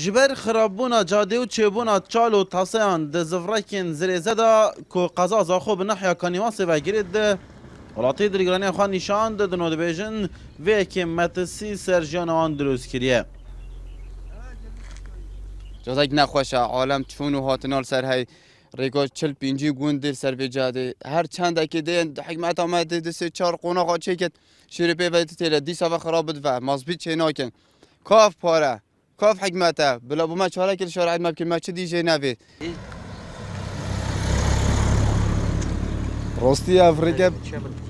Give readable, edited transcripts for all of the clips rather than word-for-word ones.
جبر خراببونا جاده و چێبوونا چال و تاسەیان di zivrekên zirêze da ku qeza zaxwe bi nehya Kanîmasê vegirê di welatê dirîgiraniya xwe nîşan didin û dibêjin vê yekê metisî ser jiyana wan dirûst kiriye. جزاک نخوشه عالم چون و هاتنال سر های ریگا چل پینجی گوندر سر به جاده هر چند که دین حکمت آمد دسته چار قوناق چه کت شیره پی وید تیره دی سوا خراب بود و مازبیت چه ناکن کاف پاره کاف حکمته بلا بوما چهاره کل شارع مب کل چه دیجه نوید راستی افریقا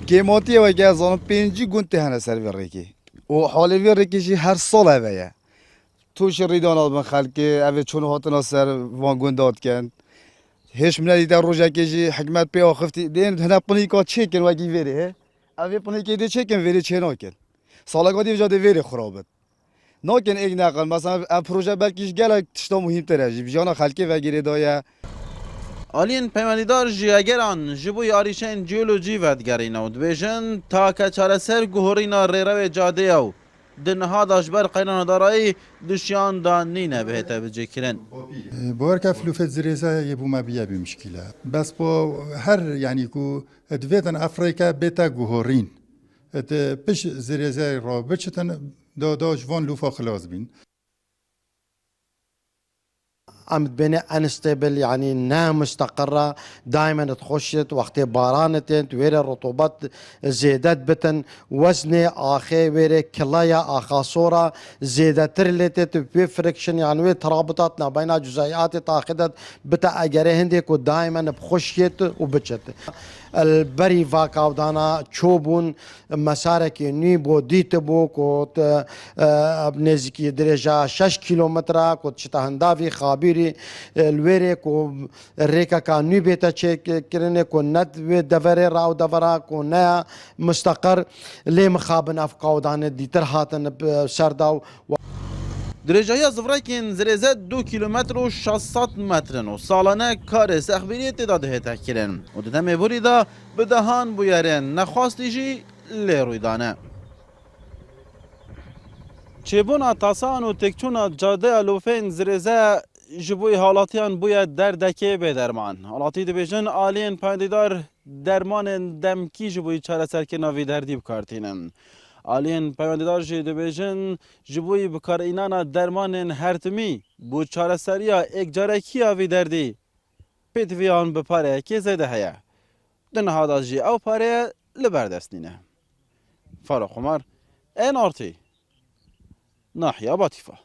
کیماتی و که از آن پینجی گوند تهنه سر به ریکی و حالی وی ریکیشی هر سال اوه توش ریدان آدم خلقی اوه چون هاتنا سر وان گوند داد کن هیچ من دیدن روزه کشی حکمت پی آخفتی دین هنر پنیکا چه کن وگی ویره اوه پنیکی دی چه کن ویره چه نکن سالگا دی وجاده ویره خرابت نکن ایک نکن مثلا پروژه بلکیش گله تشتا مهم تره جی بیجانا خلقی وگیره دایه Aliyên peymendîdar jiyageran ji bo arîşeyên cîolojî vedgerîne û dibêjin take çareser guhorîna rêrevê cadeya û di niha da ji ber qeynana darayî duşyan da nîne bihête bicêkirin. باورك فلوفت زريزة يبو ما بيا بمشكلة بس بو هر يعني كو ادفيتن افريكا بيتا جوهرين ات بش زريزة را بچتن دا جوان لوفا خلاص بين عم تبني انستابل يعني انها مستقره دائما تخشت وقت بارانت وير الرطوبات زيدت بتن وزن اخي وير كلايا اخا صوره زيدت ريليتد بفريكشن يعني وي ترابطاتنا بين جزيئات تاخذت بتا اجري هندك ودائما بخشيت وبجت البري فاكا ودانا تشوبون مسارك نيبو ديتبو كوت بنزكي درجه 6 كيلومتر كوت شتهندافي خابيري الويري كو الريكا كان نيبيتا تشيك كرني كو ند دفري راو دفرا كو نا مستقر لي مخابن افقا ودانا ديتر هاتن سرداو Dirêjeya zivrekên zirêze 2 kilometre û 600 metrin û salane karê sexbîriyê tê da dihête kirin û di demêborî da bi dehan bûyerên nexwastî jî lê rûy dane. Çêbûna tasan û têkçûna cadeya lûfên zirêze ji bo halatiyan bûye derdekê bêderman. Halatî dibêjin aliyên peymendîdar dermanên demkî ji bo çareserkirina vê derdî bikartînin. Aliyên peymendîdar jî dibêjin ji bo bikarînana dermanên hertimî bû çareseriya ekcarekiya vê derdî pêtiviyan bi pareyekê zêde heye. Di niha da jî ew pareye li ber destîne. Farok Umar, NRT, Nahiya Batîfa.